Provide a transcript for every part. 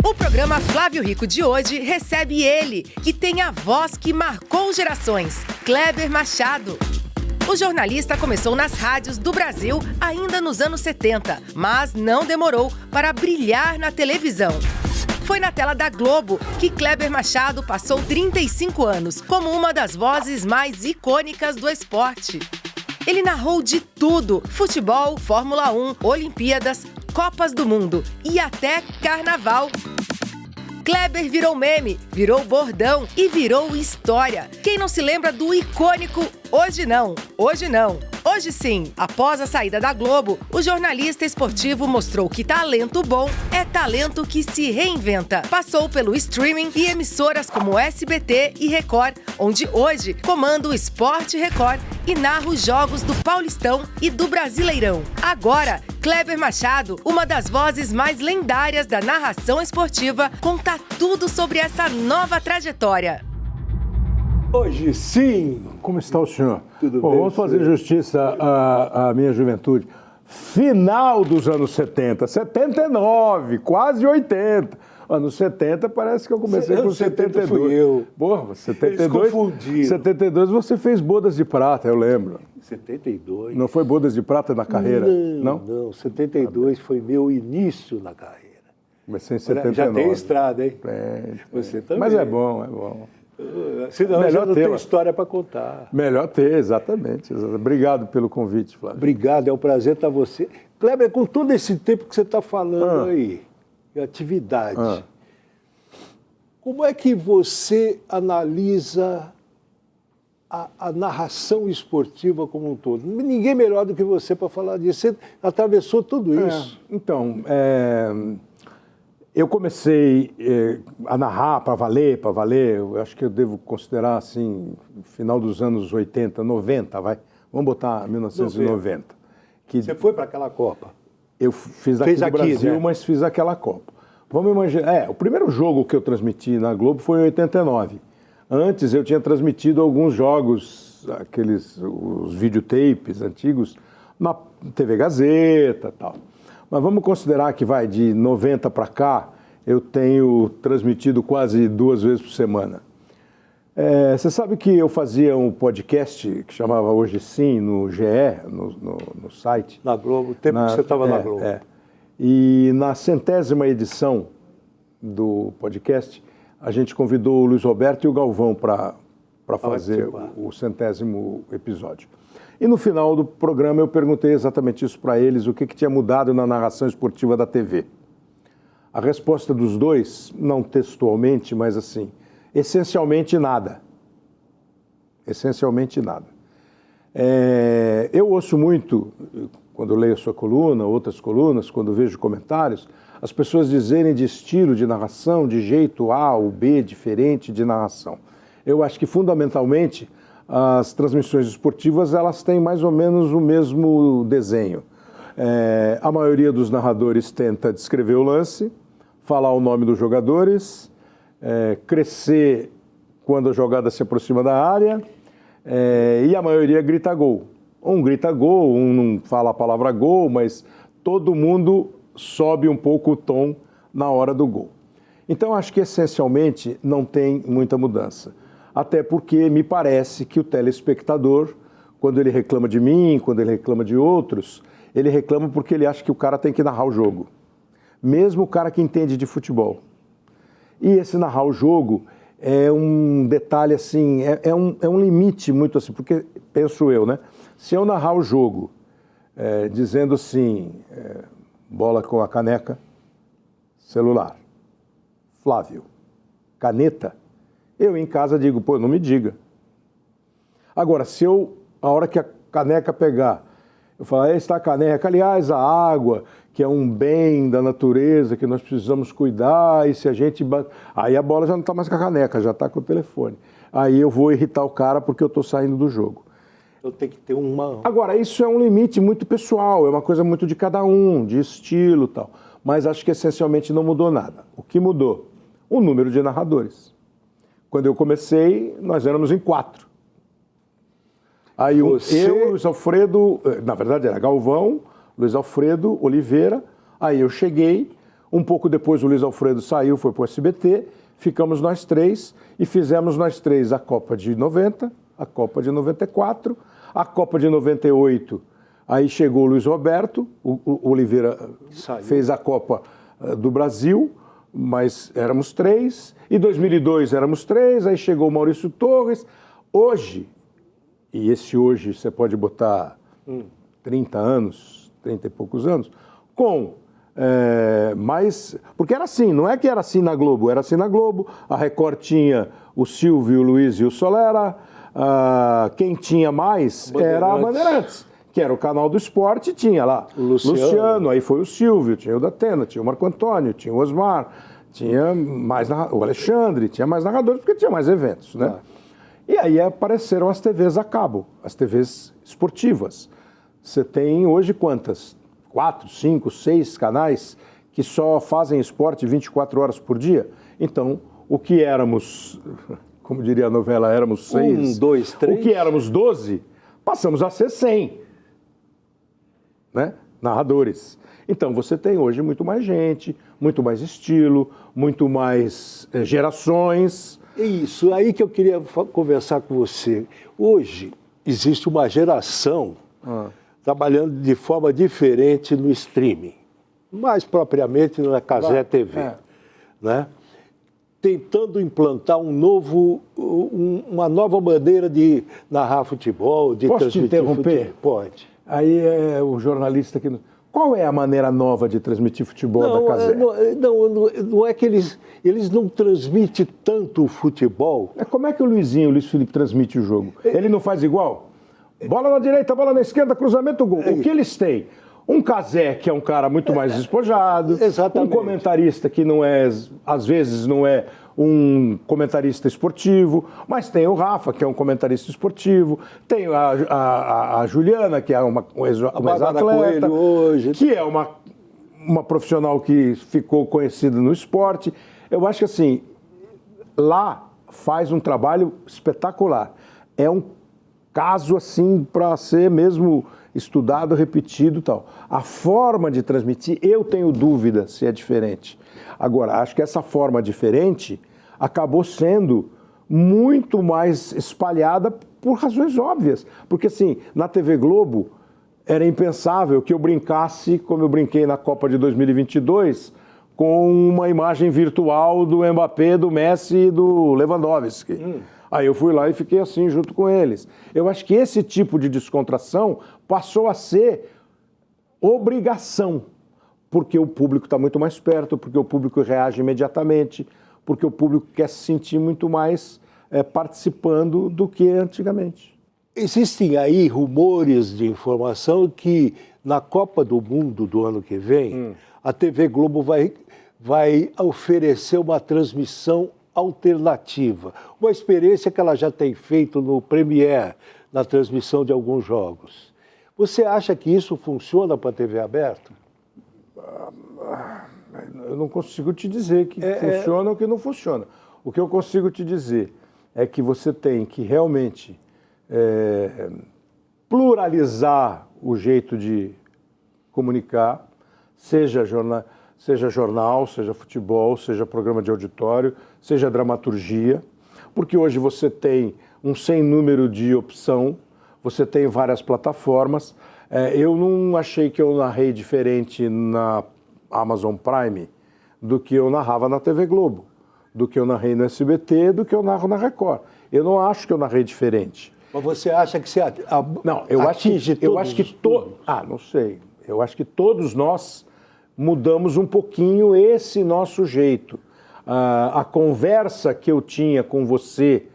O programa Flávio Rico de hoje recebe ele, que tem a voz que marcou gerações, Kleber Machado. O jornalista começou nas rádios do Brasil ainda nos anos 70, mas não demorou para brilhar na televisão. Foi na tela da Globo que Kleber Machado passou 35 anos como uma das vozes mais icônicas do esporte. Ele narrou de tudo: futebol, Fórmula 1, Olimpíadas, Copas do Mundo e até Carnaval. Kleber virou meme, virou bordão e virou história. Quem não se lembra do icônico Hoje Não, Hoje Não, Hoje Sim? Após a saída da Globo, o jornalista esportivo mostrou que talento bom é talento que se reinventa. Passou pelo streaming e emissoras como SBT e Record, onde hoje comanda o Esporte Record e narra os jogos do Paulistão e do Brasileirão. Agora, Kleber Machado, uma das vozes mais lendárias da narração esportiva, conta tudo sobre essa nova trajetória. Hoje sim. Como está o senhor? Tudo bem? Vamos fazer justiça à minha juventude. Final dos anos 70, 79, quase 80. Anos 70 parece que eu comecei com 72. Fui eu. Porra, 72, 72 você fez Bodas de Prata, eu lembro. 72. Não foi Bodas de Prata na carreira? Não, 72 foi meu início na carreira. Comecei em 79. Já tem estrada, hein? Você também. Mas é bom, é bom. Senão melhor já não tem história para contar. Melhor ter, exatamente. Obrigado pelo convite, Flávio. Obrigado, é um prazer estar você. Kleber, com todo esse tempo que você está falando aí, de atividade, como é que você analisa a narração esportiva como um todo? Ninguém melhor do que você para falar disso. Você atravessou tudo isso. Então, eu comecei a narrar para valer. Eu acho que eu devo considerar, assim, final dos anos 80, 90, vai. Vamos botar 1990. Você foi para aquela Copa? Eu fiz aqui no Brasil, né? Mas fiz aquela Copa. Vamos imaginar, o primeiro jogo que eu transmiti na Globo foi em 89. Antes eu tinha transmitido alguns jogos, os videotapes antigos, na TV Gazeta e tal. Mas vamos considerar que vai de 90 para cá, eu tenho transmitido quase 2 vezes por semana. Você sabe que eu fazia um podcast que chamava Hoje Sim, no GE, no site. Na Globo, o tempo que você estava na Globo. E na 100ª edição do podcast, a gente convidou o Luiz Roberto e o Galvão para fazer o 100º episódio. E no final do programa eu perguntei exatamente isso para eles, o que tinha mudado na narração esportiva da TV. A resposta dos dois, não textualmente, mas assim, essencialmente nada. Essencialmente nada. Eu ouço muito, quando eu leio a sua coluna, outras colunas, quando vejo comentários, as pessoas dizerem de estilo de narração, de jeito A ou B, diferente de narração. Eu acho que, fundamentalmente, as transmissões esportivas, elas têm mais ou menos o mesmo desenho. A maioria dos narradores tenta descrever o lance, falar o nome dos jogadores, crescer quando a jogada se aproxima da área, e a maioria grita gol. Um grita gol, um não fala a palavra gol, mas todo mundo sobe um pouco o tom na hora do gol. Então, acho que, essencialmente, não tem muita mudança. Até porque me parece que o telespectador, quando ele reclama de mim, quando ele reclama de outros, ele reclama porque ele acha que o cara tem que narrar o jogo. Mesmo o cara que entende de futebol. E esse narrar o jogo é um detalhe assim, é um limite muito assim, porque, penso eu, né? Se eu narrar o jogo dizendo assim, bola com a caneca, celular, Flávio, caneta, eu em casa digo, pô, não me diga. Agora, se a hora que a caneca pegar, eu falo, está a caneca, aliás, a água, que é um bem da natureza, que nós precisamos cuidar, e se a gente... Aí a bola já não está mais com a caneca, já está com o telefone. Aí eu vou irritar o cara porque eu estou saindo do jogo. Eu tenho que ter uma... Agora, isso é um limite muito pessoal, é uma coisa muito de cada um, de estilo e tal. Mas acho que essencialmente não mudou nada. O que mudou? O número de narradores. Quando eu comecei, nós éramos em 4. Aí eu, Luiz Alfredo, na verdade era Galvão, Luiz Alfredo, Oliveira, aí eu cheguei, Um pouco depois o Luiz Alfredo saiu, foi para o SBT, ficamos nós três e fizemos nós três a Copa de 90, a Copa de 94, a Copa de 98, aí chegou o Luiz Roberto, o Oliveira fez a Copa do Brasil, mas éramos três, e 2002 éramos três, aí chegou o Maurício Torres. Hoje, e esse hoje você pode botar 30 anos, 30 e poucos anos, com mais... Porque era assim, não é que era assim na Globo, era assim na Globo, a Record tinha o Silvio, o Luiz e o Solera, quem tinha mais era a Bandeirantes, que era o canal do esporte, tinha lá o Luciano, aí foi o Silvio, tinha o Datena, tinha o Marco Antônio, tinha o Osmar, tinha mais o Alexandre, tinha mais narradores, porque tinha mais eventos, né? E aí apareceram as TVs a cabo, as TVs esportivas. Você tem hoje quantas? 4, 5, 6 canais que só fazem esporte 24 horas por dia? Então, o que éramos, como diria a novela, éramos 6. 1, 2, 3. O que éramos 12, passamos a ser 100. Né? Narradores. Então, você tem hoje muito mais gente, muito mais estilo, muito mais gerações. É isso, aí que eu queria conversar com você. Hoje, existe uma geração trabalhando de forma diferente no streaming, mais propriamente na Cazé TV, né? Tentando implantar uma nova maneira de narrar futebol, de Posso te transmitir interromper? futebol. Pode. Aí é o jornalista que... Qual é a maneira nova de transmitir futebol da Cazé? Não é que eles não transmitem tanto o futebol. Como é que o Luiz Felipe transmite o jogo? Ele não faz igual? Bola na direita, bola na esquerda, cruzamento, gol. O que eles têm? Um Cazé, que é um cara muito mais despojado. Exatamente. Um comentarista que não é, às vezes, não é um comentarista esportivo, mas tem o Rafa, que é um comentarista esportivo, tem a Juliana, que é uma ex-atleta, que é uma profissional que ficou conhecida no esporte. Eu acho que, assim, lá faz um trabalho espetacular. É um caso, assim, para ser mesmo estudado, repetido e tal. A forma de transmitir, eu tenho dúvida se é diferente. Agora, acho que essa forma diferente acabou sendo muito mais espalhada por razões óbvias. Porque, assim, na TV Globo, era impensável que eu brincasse, como eu brinquei na Copa de 2022, com uma imagem virtual do Mbappé, do Messi e do Lewandowski. Aí eu fui lá e fiquei assim, junto com eles. Eu acho que esse tipo de descontração passou a ser obrigação, porque o público está muito mais perto, porque o público reage imediatamente, porque o público quer se sentir muito mais participando do que antigamente. Existem aí rumores de informação que na Copa do Mundo do ano que vem, a TV Globo vai oferecer uma transmissão alternativa, uma experiência que ela já tem feito no Premiere, na transmissão de alguns jogos. Você acha que isso funciona para a TV aberta? Eu não consigo te dizer que funciona ou que não funciona. O que eu consigo te dizer é que você tem que realmente pluralizar o jeito de comunicar, seja jornal, seja futebol, seja programa de auditório, seja dramaturgia, porque hoje você tem um sem número de opção, você tem várias plataformas. Eu não achei que eu narrei diferente na Amazon Prime do que eu narrava na TV Globo, do que eu narrei no SBT, do que eu narro na Record. Eu não acho que eu narrei diferente. Mas você acha que você atinge todos os públicos? Não sei. Eu acho que todos nós mudamos um pouquinho esse nosso jeito. A conversa que eu tinha com você,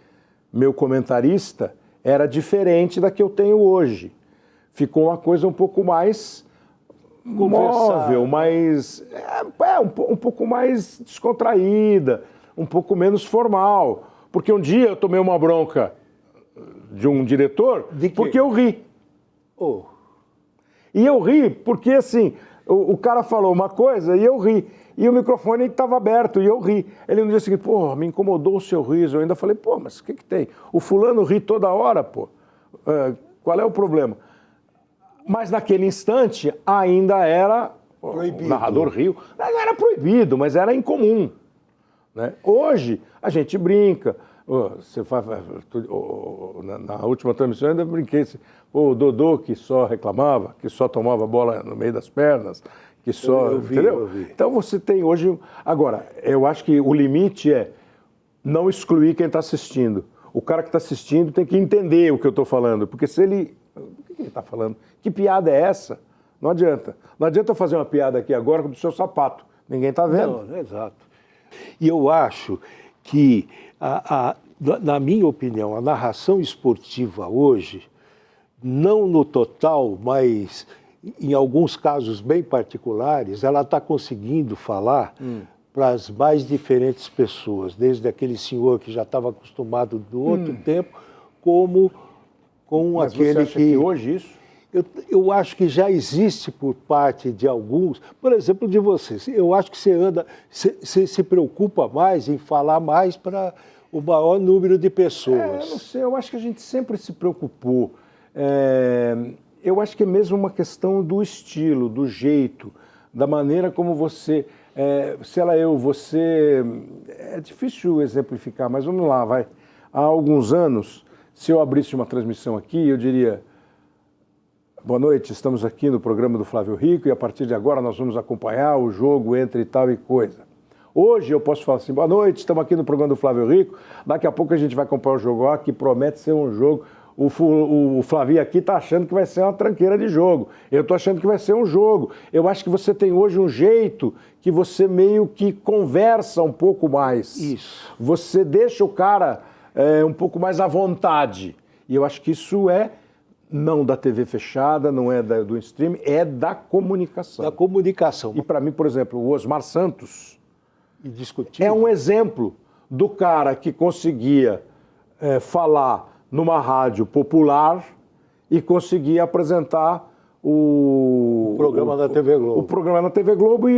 meu comentarista, era diferente da que eu tenho hoje. Ficou uma coisa um pouco mais móvel, mais, um pouco mais descontraída, um pouco menos formal. Porque um dia eu tomei uma bronca de um diretor porque eu ri. E eu ri porque, assim, o cara falou uma coisa e eu ri. E o microfone estava aberto e eu ri. Ele no dia seguinte, me incomodou o seu riso. Eu ainda falei, mas o que tem? O fulano ri toda hora, qual é o problema? Mas naquele instante ainda era Proibido. O narrador riu. Não era proibido, mas era incomum. Né? Hoje, a gente brinca. Você faz, na última transmissão, eu ainda brinquei. O Dodô, que só reclamava, que só tomava bola no meio das pernas, que só. Eu vi, entendeu? eu vi. Então você tem hoje. Agora, eu acho que o limite é não excluir quem está assistindo. O cara que está assistindo tem que entender o que eu estou falando, porque se ele. O que ele está falando? Que piada é essa? Não adianta. Não adianta eu fazer uma piada aqui agora do seu sapato. Ninguém está vendo. Não, exato. E eu acho que, na minha opinião, a narração esportiva hoje, não no total, mas em alguns casos bem particulares, ela está conseguindo falar para as mais diferentes pessoas, desde aquele senhor que já estava acostumado do outro tempo, como com Mas aquele você acha que hoje isso? Eu acho que já existe por parte de alguns, por exemplo, de vocês. Eu acho que você se preocupa mais em falar mais para o maior número de pessoas. Eu não sei, eu acho que a gente sempre se preocupou. Eu acho que é mesmo uma questão do estilo, do jeito, da maneira como você... você... É difícil exemplificar, mas vamos lá, vai. Há alguns anos, se eu abrisse uma transmissão aqui, eu diria... Boa noite, estamos aqui no programa do Flávio Rico e a partir de agora nós vamos acompanhar o jogo entre tal e coisa. Hoje eu posso falar assim, boa noite, estamos aqui no programa do Flávio Rico, daqui a pouco a gente vai acompanhar o jogo, que promete ser um jogo, o Flavinho aqui está achando que vai ser uma tranqueira de jogo, eu estou achando que vai ser um jogo. Eu acho que você tem hoje um jeito que você meio que conversa um pouco mais. Isso. Você deixa o cara um pouco mais à vontade. E eu acho que isso é... não da TV fechada, não é do streaming, é da comunicação. Da comunicação. E para mim, por exemplo, o Osmar Santos Indiscutível. é um exemplo do cara que conseguia falar numa rádio popular e conseguia apresentar o programa da TV Globo. O programa da TV Globo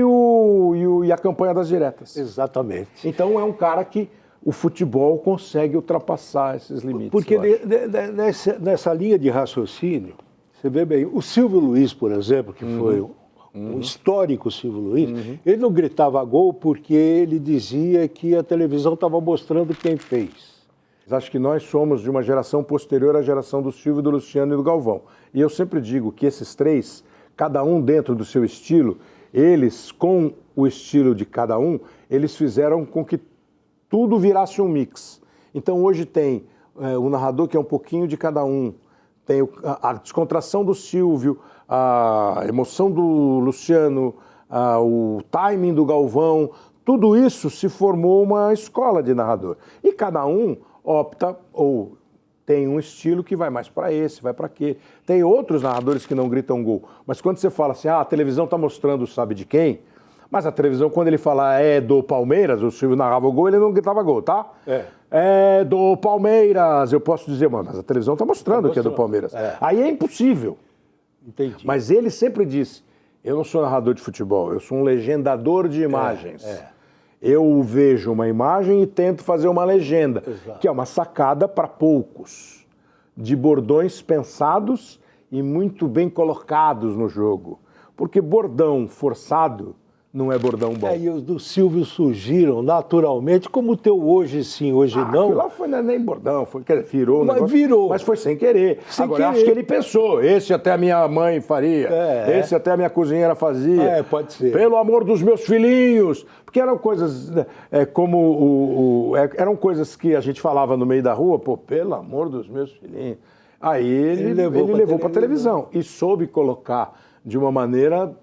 e a campanha das diretas. Exatamente. Então é um cara que o futebol consegue ultrapassar esses limites. Porque nessa linha de raciocínio, você vê bem, o Silvio Luiz, por exemplo, que foi um histórico Silvio Luiz, ele não gritava gol porque ele dizia que a televisão estava mostrando quem fez. Acho que nós somos de uma geração posterior à geração do Silvio, do Luciano e do Galvão. E eu sempre digo que esses três, cada um dentro do seu estilo, eles, com o estilo de cada um, eles fizeram com que tudo virasse um mix. Então hoje tem o narrador que é um pouquinho de cada um, tem a descontração do Silvio, a emoção do Luciano, o timing do Galvão, tudo isso se formou uma escola de narrador. E cada um opta ou tem um estilo que vai mais para esse, vai para aquele. Tem outros narradores que não gritam gol, mas quando você fala assim, a televisão está mostrando sabe de quem, mas a televisão, quando ele fala é do Palmeiras, o Silvio narrava o gol, ele não gritava gol, tá? É do Palmeiras, eu posso dizer, mas a televisão está mostrando que é do Palmeiras. Aí é impossível. Entendi. Mas ele sempre disse, eu não sou narrador de futebol, eu sou um legendador de imagens. Eu vejo uma imagem e tento fazer uma legenda, que é uma sacada para poucos, de bordões pensados e muito bem colocados no jogo. Porque bordão forçado não é bordão bom. E os do Silvio surgiram naturalmente, como o teu hoje sim, hoje não. Aquilo lá foi nem bordão, foi, virou. Mas virou. Mas foi sem querer. Agora, acho que ele pensou, esse até a minha mãe faria, esse até a minha cozinheira fazia. Pode ser. Pelo amor dos meus filhinhos. Porque eram coisas eram coisas que a gente falava no meio da rua, pelo amor dos meus filhinhos. Aí ele levou para a televisão e soube colocar de uma maneira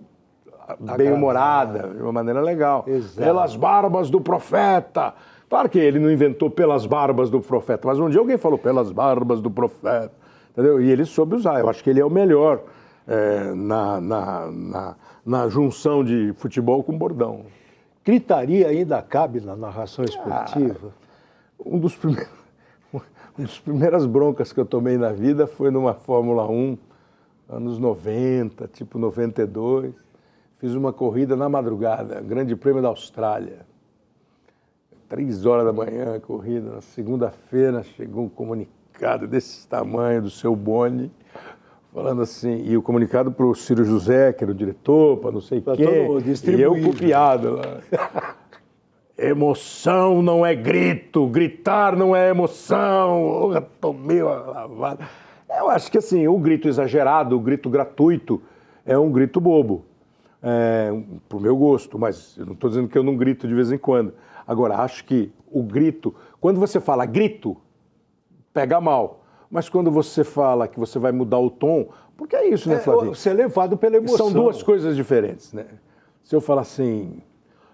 bem-humorada, de uma maneira legal. Exato. Pelas barbas do profeta. Claro que ele não inventou pelas barbas do profeta, mas um dia alguém falou pelas barbas do profeta, entendeu? E ele soube usar. Eu acho que ele é o melhor na junção de futebol com bordão. Gritaria ainda cabe na narração esportiva? Uma das primeiras broncas que eu tomei na vida foi numa Fórmula 1, anos 90, tipo 92. Fiz uma corrida na madrugada, Grande Prêmio da Austrália. 3 horas da manhã a corrida. Na segunda-feira chegou um comunicado desse tamanho do seu Boni, falando assim, e o comunicado para o Ciro José, que era o diretor, para não sei quem, e eu copiado lá. Emoção não é grito, gritar não é emoção. Eu tomei uma lavada. Eu acho que assim, o grito exagerado, o grito gratuito, é um grito bobo. Pro meu gosto, mas eu não estou dizendo que eu não grito de vez em quando. Agora, acho que o grito, quando você fala grito, pega mal. Mas quando você fala que você vai mudar o tom, porque é isso, né, Flavinho? Você é levado pela emoção. São duas coisas diferentes, né? Se eu falar assim,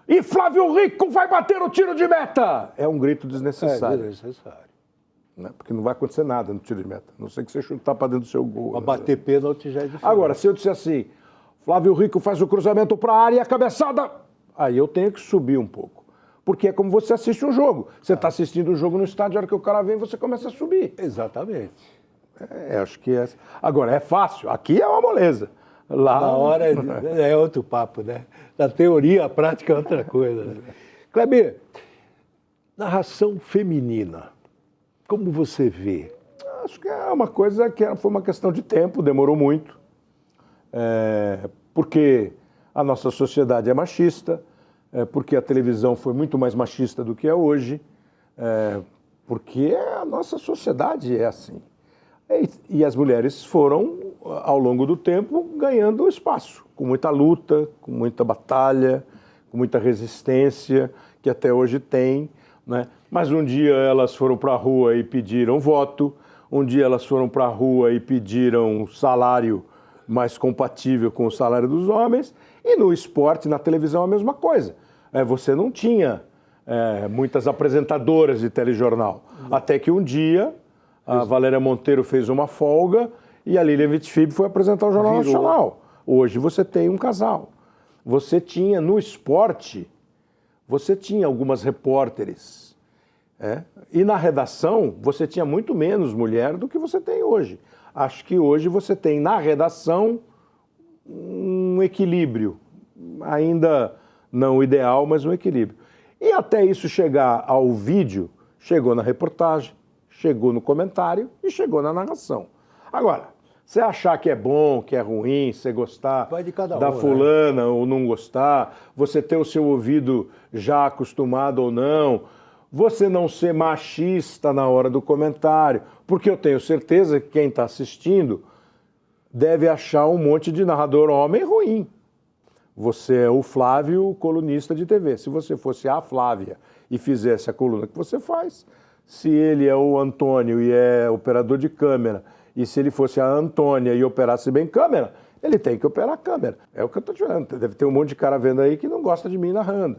e Flávio Rico vai bater o tiro de meta, é um grito desnecessário. É desnecessário. Né? Porque não vai acontecer nada no tiro de meta, a não ser que você chutar para dentro do seu gol. Para bater pênalti já é diferente. Agora, se eu disser assim, Flávio Rico faz o cruzamento para a área e a cabeçada, aí eu tenho que subir um pouco. Porque é como você assiste um jogo. Você está assistindo o jogo no estádio, a hora que o cara vem, você começa a subir. Exatamente. Acho que é. Agora, é fácil. Aqui é uma moleza. Lá... Na hora é outro papo, né? Na teoria, a prática é outra coisa. Né? Kleber, narração feminina, como você vê? Acho que é uma coisa que foi uma questão de tempo, demorou muito. Porque a nossa sociedade é machista, porque a televisão foi muito mais machista do que é hoje, porque a nossa sociedade é assim. E as mulheres foram, ao longo do tempo, ganhando espaço, com muita luta, com muita batalha, com muita resistência, que até hoje tem, né? Mas um dia elas foram para a rua e pediram voto, um dia elas foram para a rua e pediram salário mais compatível com o salário dos homens, e no esporte, na televisão, a mesma coisa. Você não tinha muitas apresentadoras de telejornal, até que um dia a Valéria Monteiro fez uma folga e a Lilian Vitfib foi apresentar o Jornal Nacional. Hoje você tem um casal. Você tinha no esporte, você tinha algumas repórteres, e na redação você tinha muito menos mulher do que você tem hoje. Acho que hoje você tem na redação um equilíbrio, ainda não ideal, mas um equilíbrio. E até isso chegar ao vídeo, chegou na reportagem, chegou no comentário e chegou na narração. Agora, você achar que é bom, que é ruim, você gostar da fulana ou não gostar, você ter o seu ouvido já acostumado ou não, você não ser machista na hora do comentário, porque eu tenho certeza que quem está assistindo deve achar um monte de narrador homem ruim. Você é o Flávio, o colunista de TV. Se você fosse a Flávia e fizesse a coluna que você faz, se ele é o Antônio e é operador de câmera, e se ele fosse a Antônia e operasse bem câmera, ele tem que operar a câmera. É o que eu estou te falando. Deve ter um monte de cara vendo aí que não gosta de mim narrando.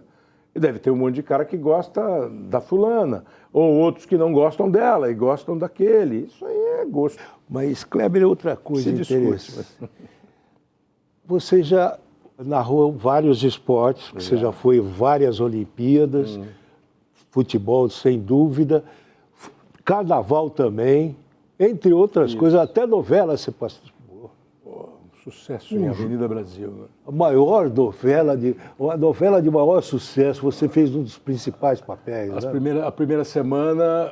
E deve ter um monte de cara que gosta da fulana, ou outros que não gostam dela e gostam daquele. Isso aí é gosto. Mas, Kleber, é outra coisa interessante. Você já narrou vários esportes, você já foi em várias Olimpíadas, futebol, sem dúvida, carnaval também, entre outras coisas, até novela você participou. Sucesso em Avenida Brasil. Né? A novela de maior sucesso, você fez um dos principais papéis. A primeira semana,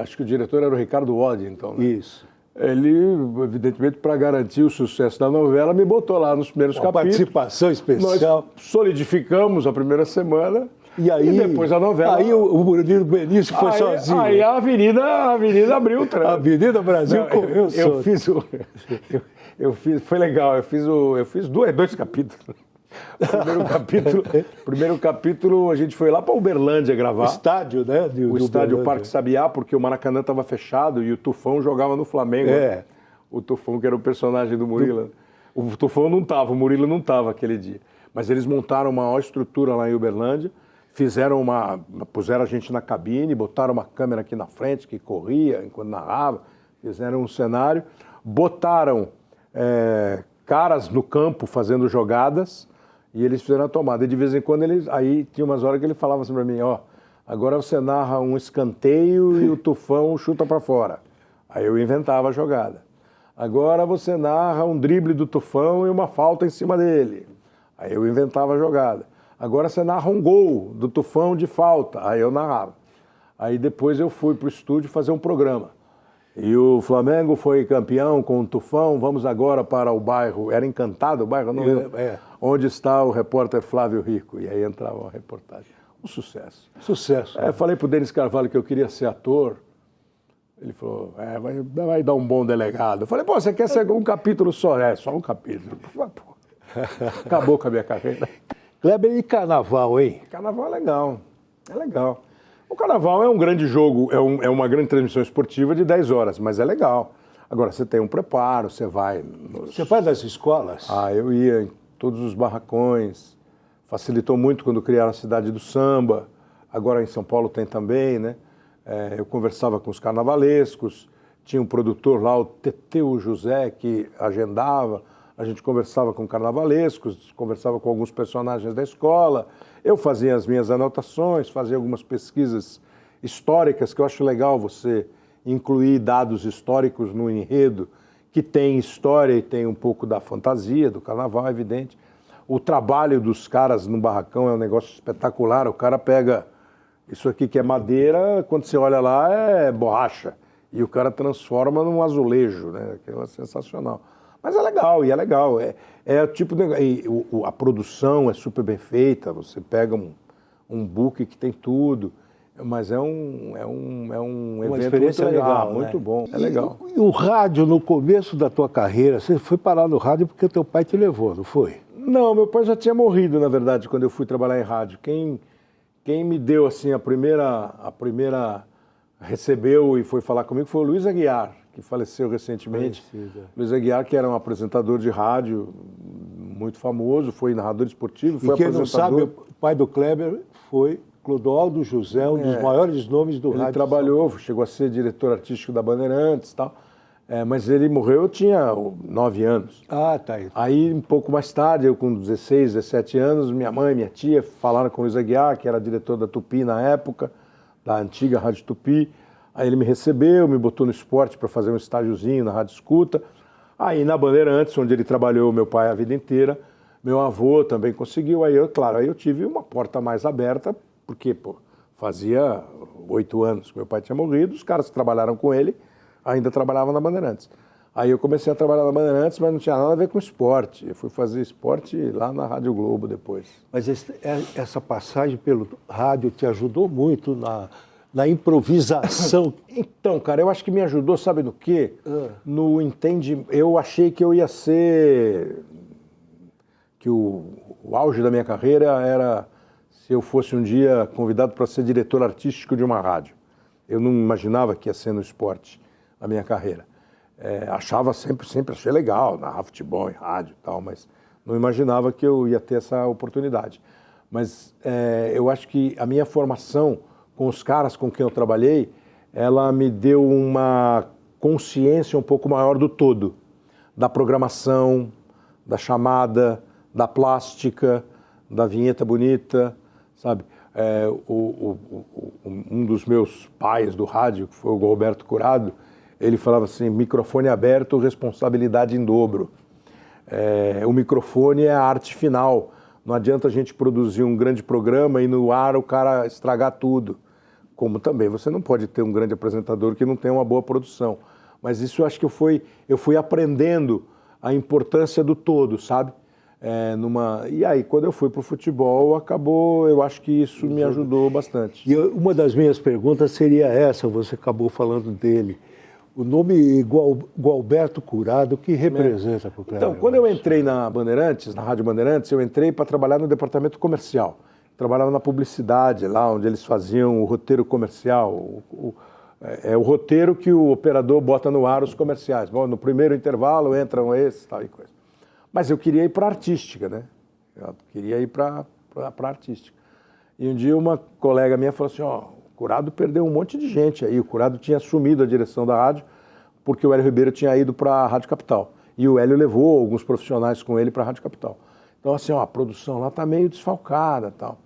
acho que o diretor era o Ricardo Waddington. Né? Isso. Ele, evidentemente, para garantir o sucesso da novela, me botou lá nos primeiros capítulos. Participação especial. Nós solidificamos a primeira semana. E depois a novela. Aí o Murilo Benício foi sozinho. Aí a Avenida abriu o trânsito. A Avenida Brasil correu solto. Foi legal, eu fiz dois capítulos. Primeiro capítulo, a gente foi lá para Uberlândia gravar. O estádio, né? O estádio Parque Sabiá, porque o Maracanã estava fechado e o Tufão jogava no Flamengo. O Tufão, que era o personagem do Murilo. O Tufão não estava, o Murilo não estava aquele dia. Mas eles montaram uma maior estrutura lá em Uberlândia, puseram a gente na cabine, botaram uma câmera aqui na frente que corria enquanto narrava, fizeram um cenário, botaram caras no campo fazendo jogadas e eles fizeram a tomada. E de vez em quando aí tinha umas horas que ele falava assim para mim, agora você narra um escanteio e o Tufão chuta para fora. Aí eu inventava a jogada. Agora você narra um drible do Tufão e uma falta em cima dele. Aí eu inventava a jogada. Agora você narra um gol do Tufão de falta. Aí eu narrava. Aí depois eu fui para o estúdio fazer um programa. E o Flamengo foi campeão com o Tufão, vamos agora para o bairro, era Encantado o bairro, não lembro, onde está o repórter Flávio Rico. E aí entrava a reportagem. Um sucesso. Sucesso. Falei para o Denis Carvalho que eu queria ser ator. Ele falou, vai dar um bom delegado. Eu falei, pô, você quer ser um capítulo só? Só um capítulo. Acabou com a minha carreira. Kleber, e carnaval, hein? Carnaval é legal, é legal. O carnaval é um grande jogo, é uma grande transmissão esportiva de 10 horas, mas é legal. Agora, você tem um preparo, você vai... Você vai nas escolas? Eu ia em todos os barracões. Facilitou muito quando criaram a Cidade do Samba. Agora em São Paulo tem também, né? Eu conversava com os carnavalescos, tinha um produtor lá, o Teteu José, que agendava, a gente conversava com carnavalescos, conversava com alguns personagens da escola, eu fazia as minhas anotações, fazia algumas pesquisas históricas, que eu acho legal você incluir dados históricos no enredo, que tem história e tem um pouco da fantasia, do carnaval, é evidente. O trabalho dos caras no barracão é um negócio espetacular, o cara pega... Isso aqui que é madeira, quando você olha lá, é borracha. E o cara transforma num azulejo, né? Aquilo é sensacional. Mas é legal, e é legal. É o tipo de... a produção é super bem feita, você pega um book que tem tudo, mas é um evento experiência muito legal, né? Muito bom, é legal. E o rádio, no começo da tua carreira, você foi parar no rádio porque teu pai te levou, não foi? Não, meu pai já tinha morrido, na verdade, quando eu fui trabalhar em rádio. Quem me deu, assim, a primeira recebeu e foi falar comigo foi o Luiz Aguiar, que faleceu recentemente. Luiz Aguiar, que era um apresentador de rádio muito famoso, foi narrador esportivo, foi quem apresentador. Não sabe, o pai do Kleber foi Clodoaldo José, um dos maiores nomes do rádio. Ele trabalhou, chegou a ser diretor artístico da Bandeirantes e tal. Mas ele morreu, eu tinha 9 anos. Ah, tá aí. Aí, um pouco mais tarde, eu com 16, 17 anos, minha mãe e minha tia falaram com o Luiz Aguiar, que era diretor da Tupi na época, da antiga Rádio Tupi. Aí ele me recebeu, me botou no esporte para fazer um estágiozinho na Rádio Escuta. Aí na Bandeirantes, onde ele trabalhou, meu pai a vida inteira, meu avô também conseguiu. Aí eu tive uma porta mais aberta, porque fazia 8 anos que meu pai tinha morrido, os caras que trabalharam com ele ainda trabalhavam na Bandeirantes. Aí eu comecei a trabalhar na Bandeirantes, mas não tinha nada a ver com esporte. Eu fui fazer esporte lá na Rádio Globo depois. Mas essa passagem pelo rádio te ajudou muito na improvisação? Então, cara, eu acho que me ajudou, sabe no quê? No entendimento. Eu achei que eu ia ser... Que o auge da minha carreira era se eu fosse um dia convidado para ser diretor artístico de uma rádio. Eu não imaginava que ia ser no esporte a minha carreira. Achava sempre achei legal, narrar futebol em rádio e tal, mas não imaginava que eu ia ter essa oportunidade. Mas eu acho que a minha formação com os caras com quem eu trabalhei, ela me deu uma consciência um pouco maior do todo, da programação, da chamada, da plástica, da vinheta bonita, sabe? Um dos meus pais do rádio, que foi o Roberto Curado, ele falava assim, microfone aberto, responsabilidade em dobro. O microfone é a arte final. Não adianta a gente produzir um grande programa e no ar o cara estragar tudo. Como também você não pode ter um grande apresentador que não tem uma boa produção. Mas isso eu acho que eu fui aprendendo a importância do todo, sabe? E aí, quando eu fui para o futebol, eu acho que isso me ajudou bastante. E uma das minhas perguntas seria essa, você acabou falando dele. O nome Gualberto Curado, o que representa para o Kleber? Então, quando eu entrei na Bandeirantes, na Rádio Bandeirantes, eu entrei para trabalhar no departamento comercial. Trabalhava na publicidade, lá onde eles faziam o roteiro comercial. O roteiro que o operador bota no ar os comerciais. Bom, no primeiro intervalo entram esses, tal e coisa. Mas eu queria ir para a artística, né? Eu queria ir para a artística. E um dia uma colega minha falou assim, o Curado perdeu um monte de gente aí. O Curado tinha assumido a direção da rádio porque o Hélio Ribeiro tinha ido para a Rádio Capital. E o Hélio levou alguns profissionais com ele para a Rádio Capital. Então, assim, a produção lá está meio desfalcada e tal.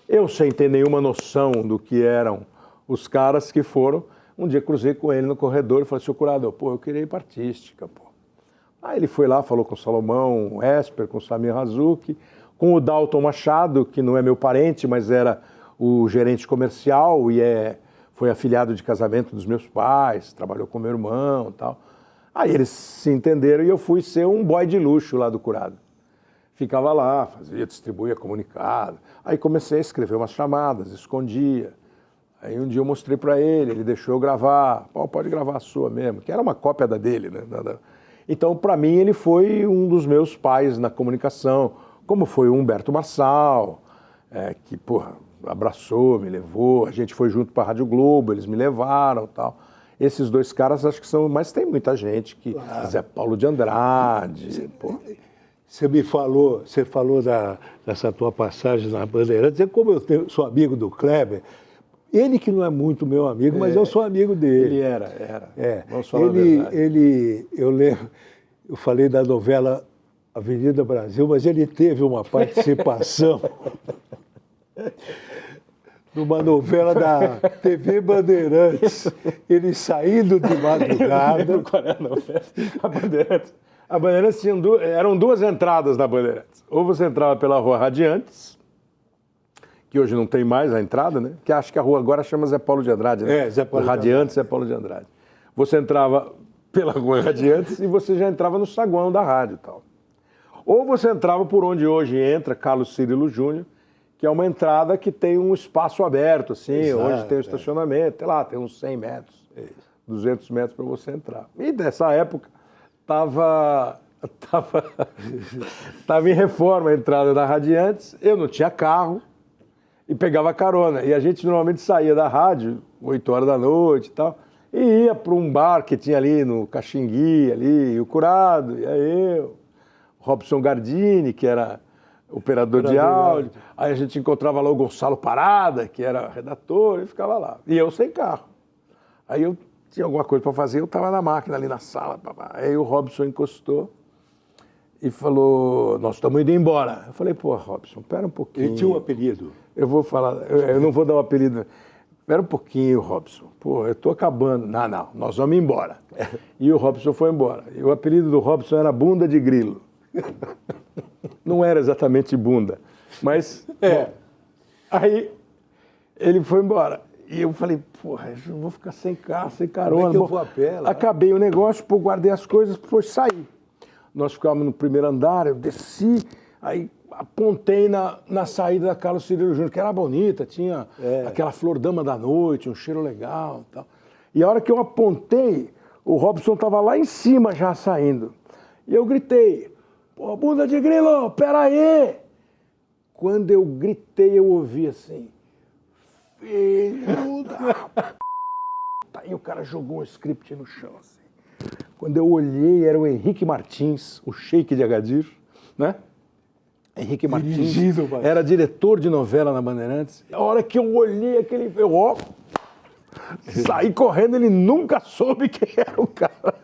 Eu, sem ter nenhuma noção do que eram os caras que foram, um dia cruzei com ele no corredor e falei, seu Curado, eu queria ir para artística, pô. Aí ele foi lá, falou com o Salomão Esper, com o Samir Hazuki, com o Dalton Machado, que não é meu parente, mas era o gerente comercial e foi afilhado de casamento dos meus pais, trabalhou com meu irmão e tal. Aí eles se entenderam e eu fui ser um boy de luxo lá do Curado. Ficava lá, distribuía comunicado. Aí comecei a escrever umas chamadas, escondia. Aí um dia eu mostrei para ele deixou eu gravar. Pô, pode gravar a sua mesmo, que era uma cópia da dele, né? Então, para mim, ele foi um dos meus pais na comunicação, como foi o Humberto Marçal, que, porra, abraçou, me levou, a gente foi junto para a Rádio Globo, eles me levaram e tal. Esses dois caras acho que são, mas tem muita gente que... Claro. Zé Paulo de Andrade, porra. Você falou dessa tua passagem na Bandeirantes, como eu sou amigo do Kleber, ele que não é muito meu amigo, mas eu sou amigo dele. Ele era. Vamos falar a verdade. Eu lembro, eu falei da novela Avenida Brasil, mas ele teve uma participação numa novela da TV Bandeirantes, ele saindo de madrugada. Qual é a novela? A Bandeirantes eram duas entradas na Bandeirantes. Ou você entrava pela Rua Radiantes, que hoje não tem mais a entrada, né? Que acho que a rua agora chama Zé Paulo de Andrade, né? Zé Paulo de Radiantes, Zé Paulo de Andrade. Você entrava pela Rua Radiantes e você já entrava no saguão da rádio e tal. Ou você entrava por onde hoje entra Carlos Cirilo Júnior, que é uma entrada que tem um espaço aberto, assim, exato, onde tem o estacionamento, sei lá, tem uns 100 metros, 200 metros para você entrar. E nessa época estava em reforma a entrada da Radiantes, eu não tinha carro e pegava carona. E a gente normalmente saía da rádio, 8 horas da noite e tal, e ia para um bar que tinha ali no Caxingui, ali, o Curado, e aí eu, Robson Gardini, que era operador de áudio, aí a gente encontrava lá o Gonçalo Parada, que era redator, e ficava lá. E eu sem carro. Aí eu tinha alguma coisa para fazer, eu estava na máquina ali na sala, aí o Robson encostou e falou, nós estamos indo embora. Eu falei, pô, Robson, pera um pouquinho. Ele tinha um apelido. Eu vou falar, eu não vou dar um apelido. Espera um pouquinho, Robson. Pô, eu estou acabando. Não, nós vamos embora. E o Robson foi embora. E o apelido do Robson era Bunda de Grilo. Não era exatamente bunda, mas... Bom, aí ele foi embora. E eu falei, porra, eu vou ficar sem carro, sem carona. Como é que eu vou a pé lá? Acabei o negócio, pô, guardei as coisas, depois saí. Nós ficávamos no primeiro andar, eu desci, aí apontei na saída da Carlos Cirilo Júnior, que era bonita, tinha aquela flor dama da noite, um cheiro legal e tal. E a hora que eu apontei, o Robson estava lá em cima já saindo. E eu gritei, pô, Bunda de Grilo, peraí! Quando eu gritei, eu ouvi assim, filho da p***! Aí o cara jogou um script no chão, assim. Quando eu olhei, era o Henrique Martins, o Sheik de Agadir, né? Henrique Martins era diretor de novela na Bandeirantes. A hora que eu olhei aquele... saí correndo, ele nunca soube quem era o cara.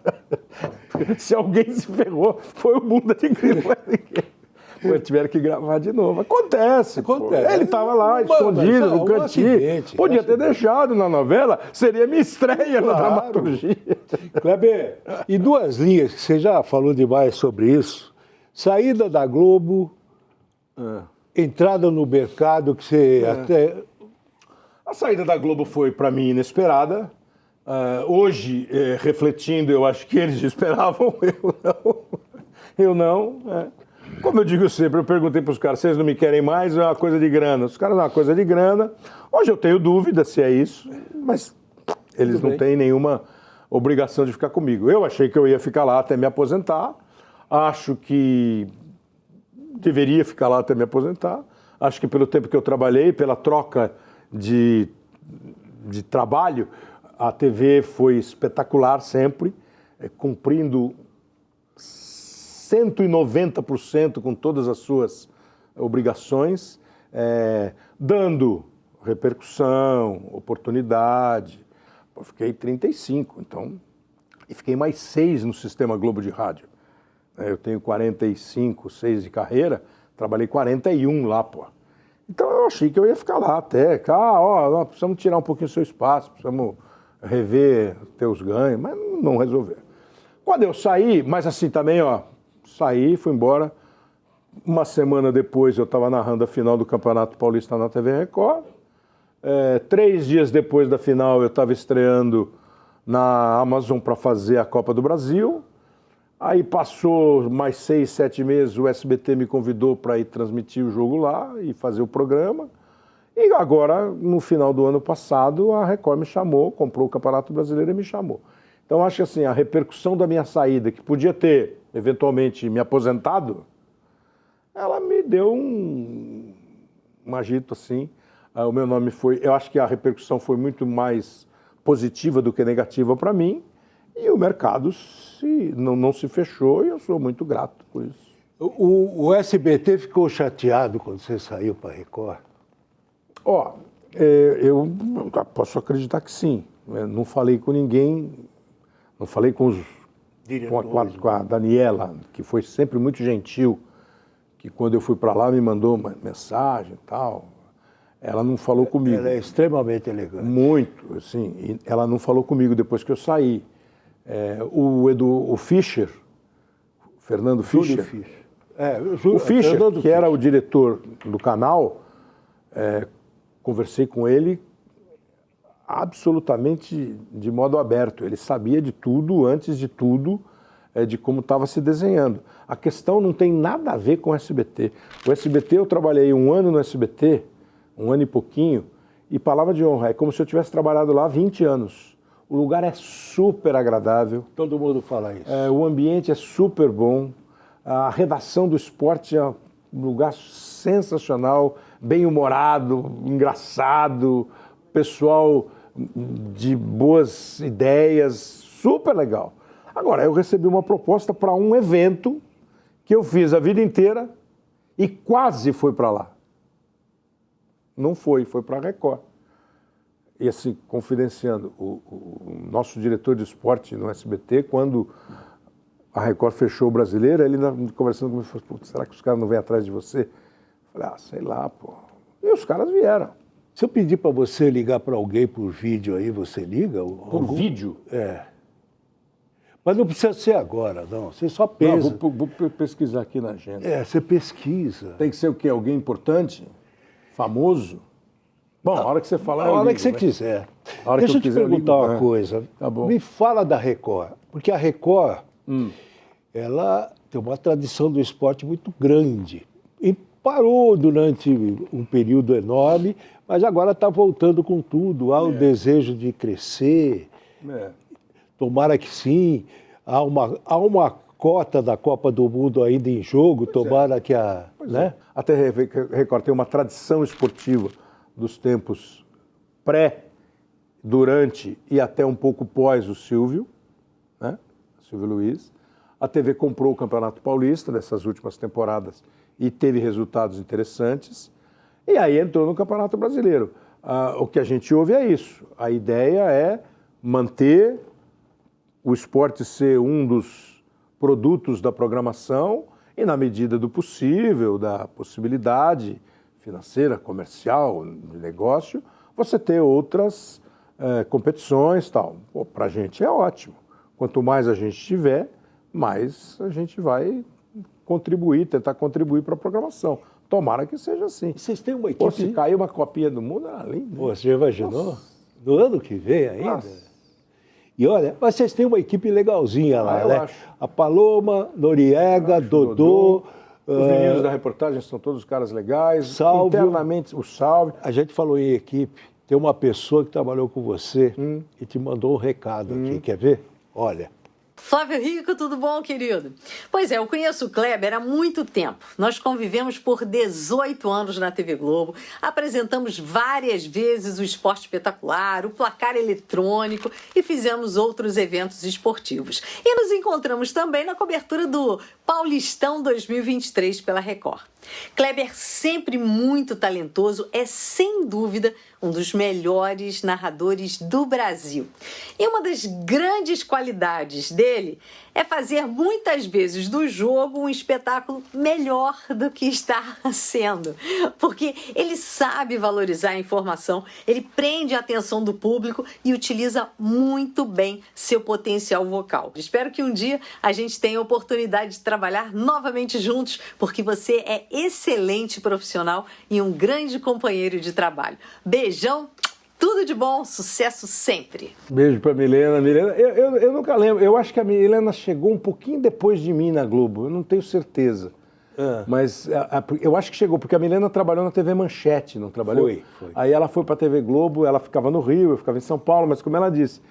Se alguém se ferrou, foi o Bunda de Grilo. Tiveram que gravar de novo. Acontece. Ele estava lá, escondido, no cantinho. Podia ter deixado na novela, seria minha estreia na dramaturgia. Kleber, e duas linhas, que você já falou demais sobre isso. Saída da Globo, entrada no mercado, que você até... A saída da Globo foi, para mim, inesperada. Hoje, refletindo, eu acho que eles esperavam, eu não. Como eu digo sempre, eu perguntei para os caras, vocês não me querem mais, é uma coisa de grana. Os caras, é uma coisa de grana. Hoje eu tenho dúvida se é isso, mas eles não têm nenhuma obrigação de ficar comigo. Eu achei que eu ia ficar lá até me aposentar. Acho que deveria ficar lá até me aposentar. Acho que pelo tempo que eu trabalhei, pela troca de trabalho, a TV foi espetacular sempre, cumprindo 190% com todas as suas obrigações, dando repercussão, oportunidade. Eu fiquei 35, então, e fiquei mais 6 no Sistema Globo de Rádio. Eu tenho 45, 6 de carreira, trabalhei 41 lá, pô. Então eu achei que eu ia ficar lá até, precisamos tirar um pouquinho o seu espaço, precisamos rever teus ganhos, mas não resolveram. Quando eu saí, mas assim também, saí, fui embora. Uma semana depois eu estava narrando a final do Campeonato Paulista na TV Record. 3 dias depois da final, eu estava estreando na Amazon para fazer a Copa do Brasil. Aí passou mais 6, 7 meses, o SBT me convidou para ir transmitir o jogo lá e fazer o programa. E agora, no final do ano passado, a Record me chamou, comprou o Campeonato Brasileiro e me chamou. Então, acho que assim, a repercussão da minha saída, que podia ter, eventualmente, me aposentado, ela me deu um agito assim. O meu nome foi... Eu acho que a repercussão foi muito mais positiva do que negativa para mim. E o mercado não se fechou e eu sou muito grato por isso. O SBT ficou chateado quando você saiu para a Record? Eu posso acreditar que sim. Não falei com ninguém, não falei com a Daniela, que foi sempre muito gentil, que quando eu fui para lá me mandou uma mensagem e tal. Ela não falou comigo. Ela é extremamente elegante. Muito, assim. E ela não falou comigo depois que eu saí. O Fischer, Fernando Fischer, o Fischer, que era o diretor do canal, conversei com ele absolutamente de modo aberto. Ele sabia de tudo, antes de tudo, de como estava se desenhando. A questão não tem nada a ver com o SBT. O SBT, eu trabalhei 1 ano no SBT, 1 ano e pouquinho, e palavra de honra, é como se eu tivesse trabalhado lá 20 anos. O lugar é super agradável. Todo mundo fala isso. O ambiente é super bom. A redação do esporte é um lugar sensacional, bem-humorado, engraçado, pessoal de boas ideias, super legal. Agora, eu recebi uma proposta para um evento que eu fiz a vida inteira e quase fui para lá. Não foi para a Record. E assim, confidenciando, o nosso diretor de esporte no SBT, quando a Record fechou o Brasileiro, ele conversando comigo, falou, será que os caras não vêm atrás de você? Eu falei, sei lá, pô. E os caras vieram. Se eu pedir para você ligar para alguém por vídeo aí, você liga? Por vídeo? Mas não precisa ser agora, não. Você só pensa. Não, vou pesquisar aqui na agenda. Você pesquisa. Tem que ser o quê? Alguém importante? Famoso? Bom, a hora que você falar, a hora que você quiser. Deixa eu te perguntar uma coisa. Tá bom. Me fala da Record. Porque a Record, ela tem uma tradição do esporte muito grande. E parou durante um período enorme, mas agora está voltando com tudo. Há o desejo de crescer. Tomara que sim. Há uma cota da Copa do Mundo ainda em jogo. Tomara que a... né? Até Record tem uma tradição esportiva dos tempos pré, durante e até um pouco pós o Silvio, né? Silvio Luiz. A TV comprou o Campeonato Paulista nessas últimas temporadas e teve resultados interessantes. E aí entrou no Campeonato Brasileiro. O que a gente ouve é isso. A ideia é manter o esporte ser um dos produtos da programação e, na medida do possível, da possibilidade financeira, comercial, de negócio, você ter outras competições e tal. Para a gente é ótimo. Quanto mais a gente tiver, mais a gente vai tentar contribuir para a programação. Tomara que seja assim. E vocês têm uma equipe... se cair uma copinha do mundo, era lindo. Você imaginou? Nossa. No ano que vem ainda? Nossa. E olha, mas vocês têm uma equipe legalzinha lá, eu né? acho. A Paloma, Noriega, Dodô... Os meninos da reportagem são todos caras legais. Salve. Internamente, o Salve. A gente falou em equipe. Tem uma pessoa que trabalhou com você e te mandou um recado aqui. Quer ver? Olha. Flávio Rico, tudo bom, querido? Pois é, eu conheço o Kleber há muito tempo. Nós convivemos por 18 anos na TV Globo, apresentamos várias vezes o Esporte Espetacular, o Placar Eletrônico e fizemos outros eventos esportivos. E nos encontramos também na cobertura do Paulistão 2023 pela Record. Kleber, sempre muito talentoso, é sem dúvida um dos melhores narradores do Brasil. E uma das grandes qualidades dele é fazer muitas vezes do jogo um espetáculo melhor do que está sendo. Porque ele sabe valorizar a informação, ele prende a atenção do público e utiliza muito bem seu potencial vocal. Espero que um dia a gente tenha a oportunidade de trabalhar novamente juntos, porque você é excelente profissional e um grande companheiro de trabalho. Beijo! beijão, tudo de bom, sucesso sempre. Beijo pra Milena. Eu nunca lembro, eu acho que a Milena chegou um pouquinho depois de mim na Globo, eu não tenho certeza. Mas eu acho que chegou, porque a Milena trabalhou na TV Manchete, não trabalhou? Foi. Aí ela foi para a TV Globo, ela ficava no Rio, eu ficava em São Paulo, mas como ela disse,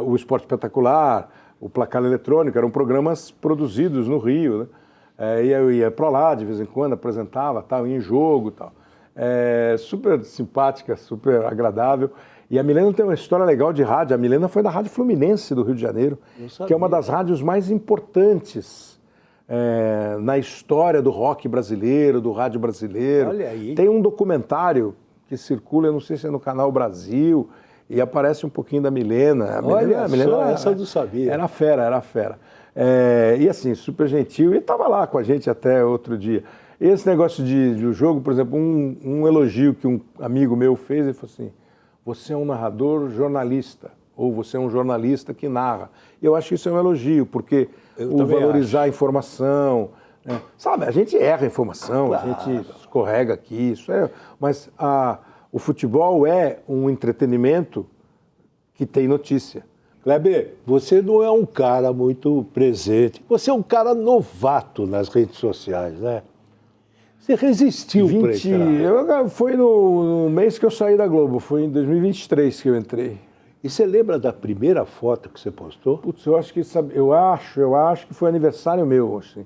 o Esporte Espetacular, o Placar Eletrônico, eram programas produzidos no Rio, né? E eu ia para lá de vez em quando, apresentava, tal, em jogo e tal. Super simpática, super agradável. E a Milena tem uma história legal de rádio. A Milena foi da Rádio Fluminense do Rio de Janeiro, que é uma das rádios mais importantes na história do rock brasileiro, do rádio brasileiro. Olha aí. Tem um documentário que circula, eu não sei se é no Canal Brasil, e aparece um pouquinho da Milena. A Milena essa eu não sabia. Era fera. E assim, super gentil, e estava lá com a gente até outro dia. Esse negócio de jogo, por exemplo, um elogio que um amigo meu fez, ele falou assim, você é um narrador jornalista, ou você é um jornalista que narra. E eu acho que isso é um elogio, porque valorizar a informação, né? Sabe, a gente erra a informação, claro. A gente escorrega aqui, mas o futebol é um entretenimento que tem notícia. Kleber, você não é um cara muito presente, você é um cara novato nas redes sociais, né? Você resistiu para entrar. Foi no mês que eu saí da Globo, foi em 2023 que eu entrei. E você lembra da primeira foto que você postou? Putz, eu acho que foi aniversário meu, assim.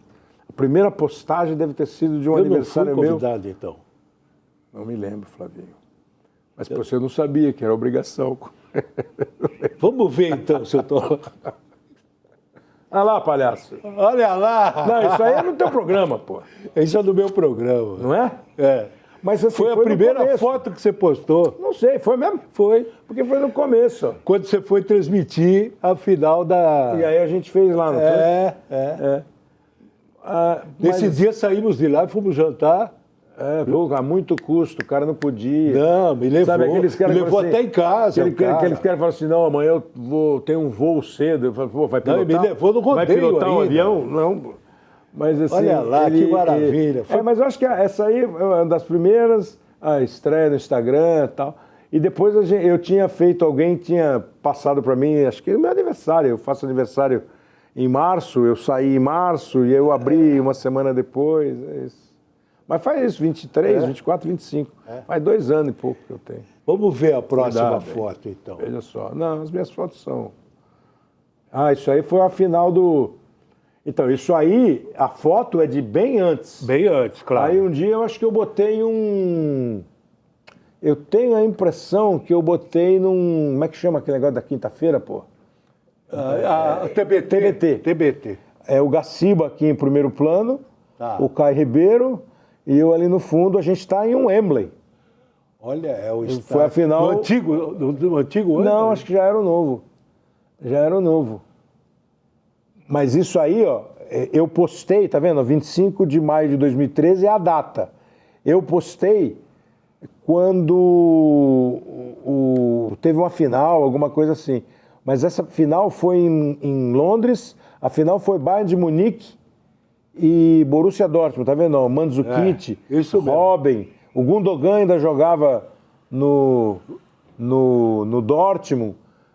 A primeira postagem deve ter sido de um aniversário meu. Eu não fui convidado, então. Não me lembro, Flavinho. Mas você não sabia que era obrigação. Vamos ver, então, se eu tô... Olha lá, palhaço. Olha lá! Não, isso aí é no teu programa, pô. Isso é do meu programa. Não é? É. Mas assim, foi a primeira foto que você postou? Não sei, foi mesmo? Foi. Porque foi no começo. Quando você foi transmitir a final da... E aí a gente fez lá, não foi? Nesse dia saímos de lá e fomos jantar. A muito custo, o cara não podia. Não, me levou. Sabe, aqueles caras me levou assim, até em casa. Aqueles caras falam assim, não, amanhã eu tenho um voo cedo. Eu falo, pô, vai pilotar? Não, me levou no rodeio. Vai pilotar um ainda. Avião? Não. Mas assim... Olha lá, que maravilha. Mas eu acho que essa aí é uma das primeiras, a estreia no Instagram e tal. E depois eu tinha feito, alguém tinha passado para mim, acho que é o meu aniversário, eu faço aniversário em março, eu saí em março e eu abri uma semana depois, é isso. Mas faz isso, 23, 24, 25. Faz 2 anos e pouco que eu tenho. Vamos ver a próxima foto, então. Veja só. Não, as minhas fotos são... isso aí foi a final do... Então, isso aí, a foto é de bem antes. Bem antes, claro. Aí um dia eu acho que eu botei Eu tenho a impressão que eu botei num... Como é que chama aquele negócio da quinta-feira, pô? TBT. É o Gaciba aqui em primeiro plano, o Caio Ribeiro... E eu ali no fundo, a gente está em um Wembley. Olha, é o estádio. Foi a final... Do antigo Wembley? Não, acho que já era o novo. Mas isso aí, ó, eu postei, tá vendo? 25 de maio de 2013 é a data. Eu postei quando teve uma final, alguma coisa assim. Mas essa final foi em Londres, a final foi Bayern de Munique e Borussia Dortmund, tá vendo? Mandzukic, Robben, o Gundogan ainda jogava no Dortmund.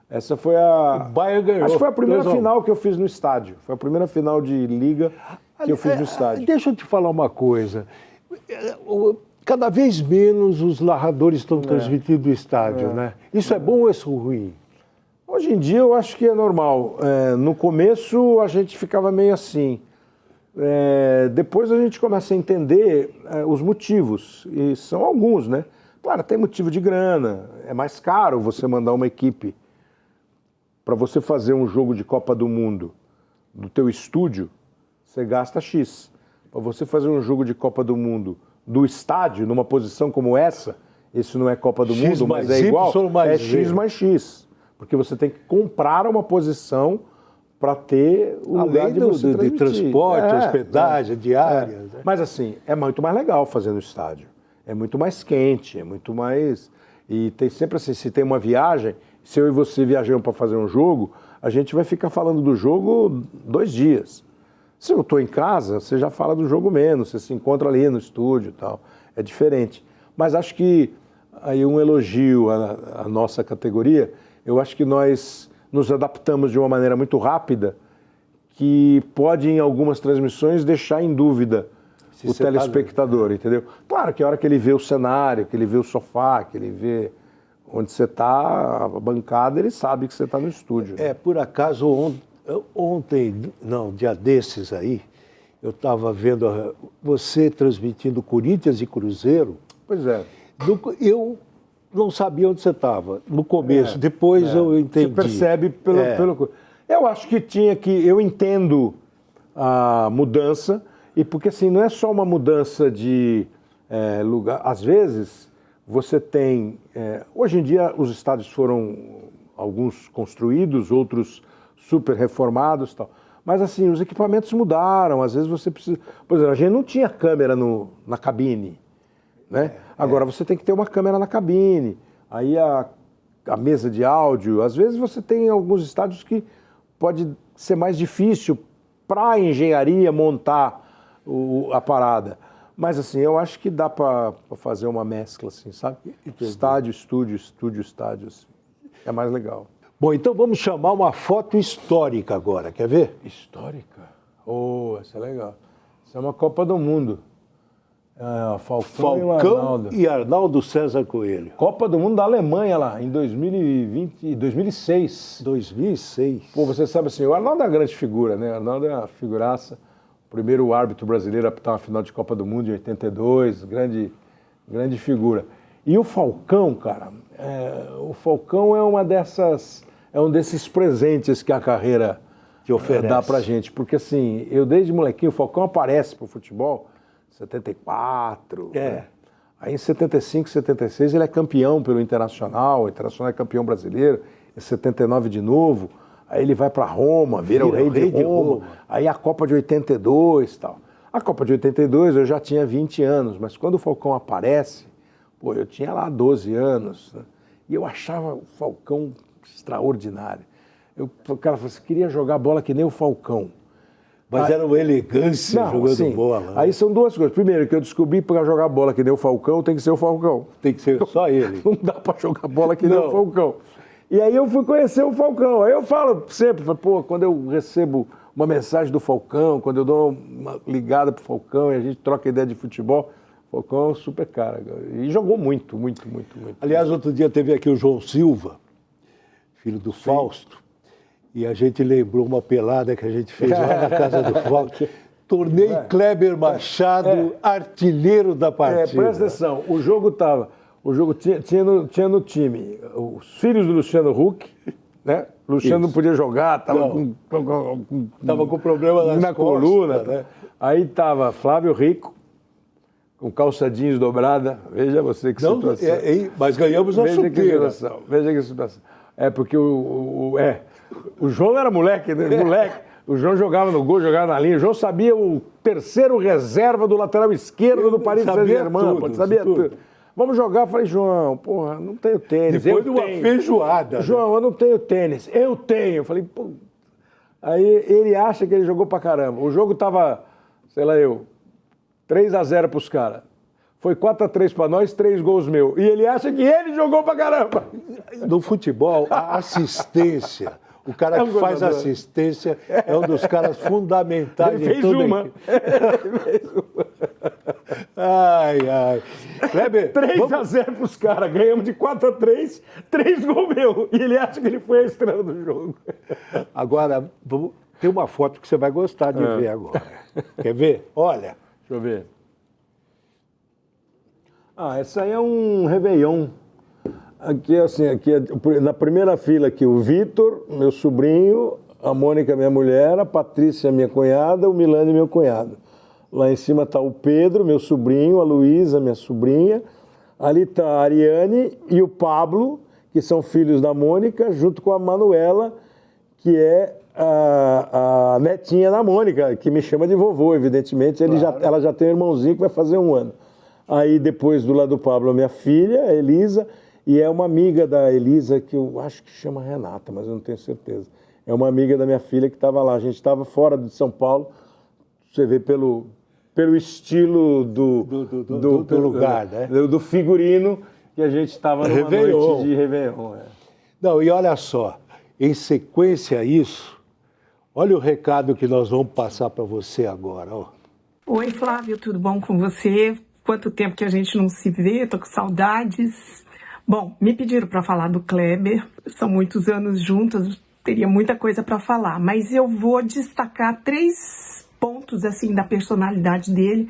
Essa foi o Bayern ganhou. Acho que foi a primeira final que eu fiz no estádio. Foi a primeira final de liga que eu fiz no estádio. Deixa eu te falar uma coisa. Cada vez menos os narradores estão transmitindo do estádio, né? Isso é bom ou é ruim? Hoje em dia eu acho que é normal. No começo a gente ficava meio assim. Depois a gente começa a entender os motivos, e são alguns, né? Claro, tem motivo de grana, é mais caro você mandar uma equipe para você fazer um jogo de Copa do Mundo do teu estúdio, você gasta X. Para você fazer um jogo de Copa do Mundo do estádio, numa posição como essa, isso não é Copa do Mundo, mas é igual, é X mais X, porque você tem que comprar uma posição para ter o lugar de você de transporte, hospedagem, diária. Né? Mas assim, é muito mais legal fazer no estádio. É muito mais quente, é muito mais... E tem sempre assim, se tem uma viagem, se eu e você viajamos para fazer um jogo, a gente vai ficar falando do jogo 2 dias. Se eu estou em casa, você já fala do jogo menos, você se encontra ali no estúdio e tal. É diferente. Mas acho que aí um elogio à nossa categoria. Eu acho que nós nos adaptamos de uma maneira muito rápida, que pode, em algumas transmissões, deixar em dúvida o telespectador, entendeu? Claro que a hora que ele vê o cenário, que ele vê o sofá, que ele vê onde você está, a bancada, ele sabe que você está no estúdio. Né? Por acaso, dia desses aí, eu estava vendo você transmitindo Corinthians e Cruzeiro. Pois é. Eu não sabia onde você estava no começo, depois eu entendi. Você percebe pelo... Eu acho que eu entendo a mudança, e porque assim, não é só uma mudança de lugar. Às vezes, você tem... hoje em dia, os estádios foram, alguns construídos, outros super reformados e tal. Mas assim, os equipamentos mudaram, às vezes você precisa... Por exemplo, a gente não tinha câmera na cabine, né? Agora você tem que ter uma câmera na cabine, aí a mesa de áudio, às vezes você tem alguns estádios que pode ser mais difícil para a engenharia montar a parada. Mas assim, eu acho que dá para fazer uma mescla, assim, sabe? Estádio, estúdio, estádio, assim. É mais legal. Bom, então vamos chamar uma foto histórica agora, quer ver? Histórica? Essa é legal. Isso é uma Copa do Mundo. Falcão e Arnaldo César Coelho. Copa do Mundo da Alemanha lá, em 2006. 2006. Pô, você sabe assim, o Arnaldo é uma grande figura, né? O Arnaldo é uma figuraça. O primeiro árbitro brasileiro a apitar uma final de Copa do Mundo em 82, grande figura. E o Falcão, cara, o Falcão é um desses presentes que a carreira que oferece. Dá pra gente. Porque assim, eu desde molequinho, o Falcão aparece pro futebol 74. Né? Aí em 75, 76 ele é campeão pelo Internacional, o Internacional é campeão brasileiro, em 79 de novo, aí ele vai para Roma, vira o rei de Roma, aí a Copa de 82 e tal. A Copa de 82 eu já tinha 20 anos, mas quando o Falcão aparece, eu tinha lá 12 anos, né? E eu achava o Falcão extraordinário. O cara falou assim, queria jogar bola que nem o Falcão. Mas era uma elegância jogando bola. Aí são duas coisas. Primeiro, que eu descobri que para jogar bola que nem o Falcão, tem que ser o Falcão. Tem que ser só ele. Não dá para jogar bola que nem o Falcão. E aí eu fui conhecer o Falcão. Aí eu falo sempre, quando eu recebo uma mensagem do Falcão, quando eu dou uma ligada pro Falcão e a gente troca ideia de futebol, o Falcão é um super cara. E jogou muito. Aliás, outro dia teve aqui o João Silva, filho do Fausto. E a gente lembrou uma pelada que a gente fez lá na casa do Fausto. Tornei Kleber Machado artilheiro da partida. Presta atenção, o jogo tinha no time os filhos do Luciano Huck, né? O Luciano não podia jogar, tava com problema na coluna, né? Aí tava Flávio Rico, com calça jeans dobrada, veja você que situação. Mas ganhamos a chuteira. Veja que situação. Porque o João era moleque, né? O João jogava no gol, jogava na linha. O João sabia o terceiro reserva do lateral esquerdo do Paris Saint-Germain. Sabia tudo. Vamos jogar. Eu falei, João, não tenho tênis. Depois de uma feijoada. João, eu não tenho tênis. Eu tenho. Eu falei, Aí ele acha que ele jogou pra caramba. O jogo tava, 3-0 pros caras. Foi 4-3 para nós, 3 gols meus. E ele acha que ele jogou pra caramba. No futebol, a assistência, o cara que faz assistência é um dos caras fundamentais. Ele fez uma. Ai. Kleber, 3-0 pros caras, ganhamos de 4-3, 3 gols meus. E ele acha que ele foi a estrela do jogo. Agora, tem uma foto que você vai gostar de ver agora. Quer ver? Olha. Deixa eu ver. Essa aí é um Réveillon. Aqui na primeira fila aqui, o Vitor, meu sobrinho, a Mônica, minha mulher, a Patrícia, minha cunhada, o Milani, meu cunhado. Lá em cima está o Pedro, meu sobrinho, a Luísa, minha sobrinha. Ali está a Ariane e o Pablo, que são filhos da Mônica, junto com a Manuela, que é a netinha da Mônica, que me chama de vovô, evidentemente. Ela já tem um irmãozinho que vai fazer 1 ano. Aí depois do lado do Pablo, a minha filha, a Elisa, e é uma amiga da Elisa, que eu acho que chama Renata, mas eu não tenho certeza. É uma amiga da minha filha que estava lá. A gente estava fora de São Paulo, você vê pelo estilo do lugar, né? Do figurino, que a gente estava numa Réveillon. noite de Réveillon. Não, e olha só, em sequência a isso, olha o recado que nós vamos passar para você agora, ó. Oi, Flávio, tudo bom com você? Quanto tempo que a gente não se vê, tô com saudades. Bom, me pediram para falar do Kleber, são muitos anos juntos, teria muita coisa para falar, mas eu vou destacar 3 pontos assim da personalidade dele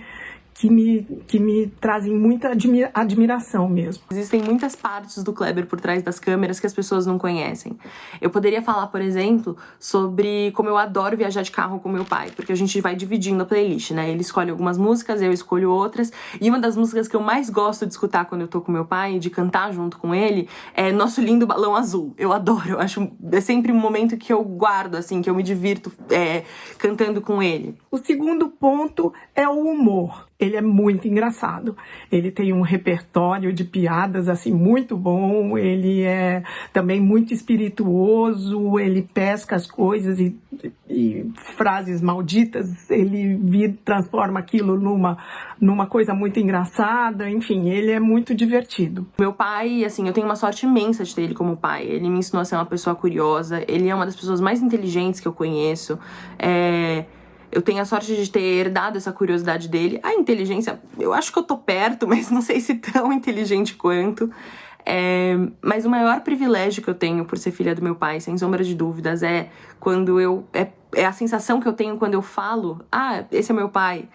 que me trazem muita admiração mesmo. Existem muitas partes do Kleber por trás das câmeras que as pessoas não conhecem. Eu poderia falar, por exemplo, sobre como eu adoro viajar de carro com meu pai, porque a gente vai dividindo a playlist, né? Ele escolhe algumas músicas, eu escolho outras, e uma das músicas que eu mais gosto de escutar quando eu tô com meu pai, de cantar junto com ele, é Nosso Lindo Balão Azul. Eu adoro, eu acho, é sempre um momento que eu guardo, assim, que eu me divirto cantando com ele. O segundo ponto é o humor. Ele é muito engraçado. Ele tem um repertório de piadas assim muito bom. Ele é também muito espirituoso. Ele pesca as coisas e frases malditas. Ele transforma aquilo numa coisa muito engraçada. Enfim, ele é muito divertido. Meu pai, assim, eu tenho uma sorte imensa de ter ele como pai. Ele me ensinou a ser uma pessoa curiosa. Ele é uma das pessoas mais inteligentes que eu conheço. Eu tenho a sorte de ter herdado essa curiosidade dele. A inteligência, eu acho que eu tô perto, mas não sei se tão inteligente quanto. Mas o maior privilégio que eu tenho por ser filha do meu pai, sem sombra de dúvidas, é quando é a sensação que eu tenho quando eu falo, esse é meu pai.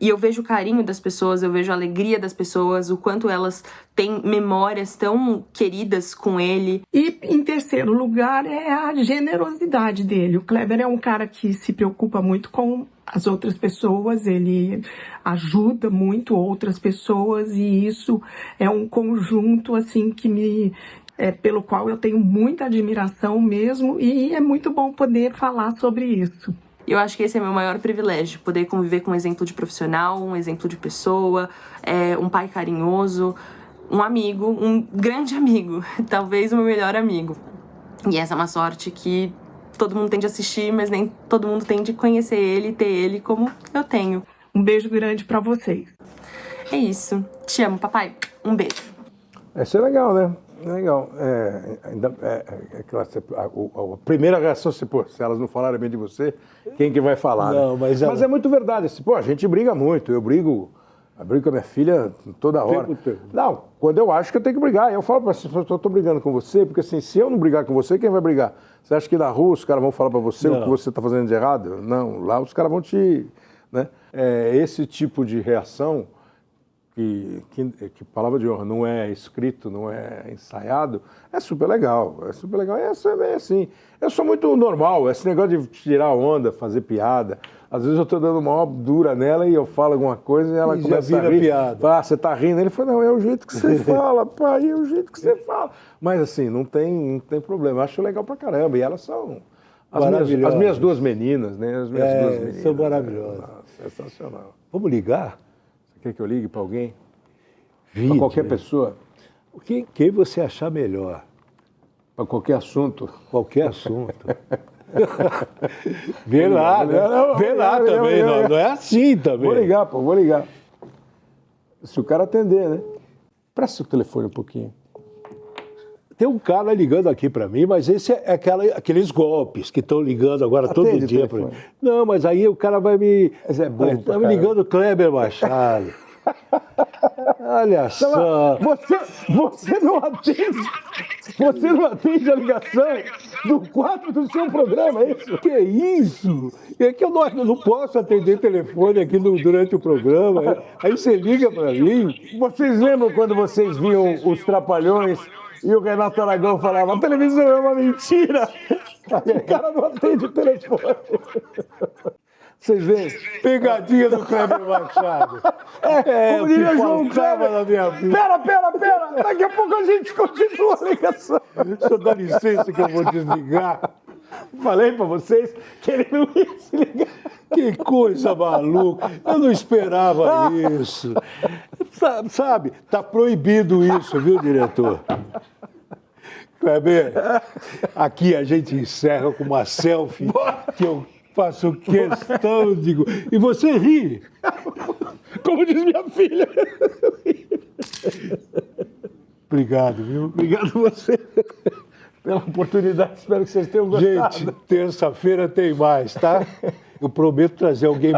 E eu vejo o carinho das pessoas, eu vejo a alegria das pessoas, o quanto elas têm memórias tão queridas com ele. E, em terceiro lugar, é a generosidade dele. O Kleber é um cara que se preocupa muito com as outras pessoas, ele ajuda muito outras pessoas e isso é um conjunto, assim, pelo qual eu tenho muita admiração mesmo e é muito bom poder falar sobre isso. Eu acho que esse é meu maior privilégio, poder conviver com um exemplo de profissional, um exemplo de pessoa, um pai carinhoso, um amigo, um grande amigo, talvez o meu melhor amigo. E essa é uma sorte que todo mundo tem de assistir, mas nem todo mundo tem de conhecer ele e ter ele como eu tenho. Um beijo grande pra vocês. É isso. Te amo, papai. Um beijo. Isso é legal, né? Legal. A primeira reação, se elas não falarem bem de você, quem que vai falar? Não, né? Mas é muito verdade. A gente briga muito. Eu brigo com a minha filha toda hora. Não, quando eu acho que eu tenho que brigar. Eu falo para você, eu estou brigando com você, porque assim, se eu não brigar com você, quem vai brigar? Você acha que na rua os caras vão falar para você o que você está fazendo de errado? Não, lá os caras vão te... Né? Esse tipo de reação... Que palavra de honra não é escrito, não é ensaiado, é super legal. É assim. Eu sou muito normal, esse negócio de tirar onda, fazer piada. Às vezes eu estou dando uma dura nela e eu falo alguma coisa e ela começa a rir. Piada. Você está rindo? Ele fala, não, é o jeito que você fala, pai, é o jeito que você fala. Mas assim, não tem problema. Eu acho legal pra caramba. E elas são as minhas 2 meninas, né? As minhas 2 meninas. São maravilhosas. Sensacional. Vamos ligar? Quer que eu ligue para alguém? Para qualquer pessoa? Quem você achar melhor. Para qualquer assunto? Qualquer assunto. Vê lá, né? Vê lá também. Não é assim também. Vou ligar. Se o cara atender, né? Presta o telefone um pouquinho. Tem um cara ligando aqui para mim, mas esse é aqueles golpes que estão ligando agora todo dia para mim. Não, mas aí o cara vai me... Mas é bom. Tá me ligando Kleber Machado. Olha só. Você não atende a ligação do quadro do seu programa, é isso? Que isso? É que eu não posso atender telefone aqui durante o programa. Aí você liga para mim. Vocês lembram quando vocês viam os Trapalhões e o Renato Aragão falava, a televisão é uma mentira? O cara não atende o telefone. Vocês veem? Pegadinha do Kleber Machado. Como diria João Kleber. Na minha vida. Pera. Daqui a pouco a gente continua a ligação. Só dá licença que eu vou desligar. Falei pra vocês que ele não ia se ligar. Que coisa maluca. Eu não esperava isso. Sabe, tá proibido isso, viu, diretor? Kleber, aqui a gente encerra com uma selfie que eu faço questão de... E você ri. Como diz minha filha. Obrigado, viu? Obrigado a você pela oportunidade. Espero que vocês tenham gostado. Gente, terça-feira tem mais, tá? Eu prometo trazer alguém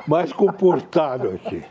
mais comportado aqui.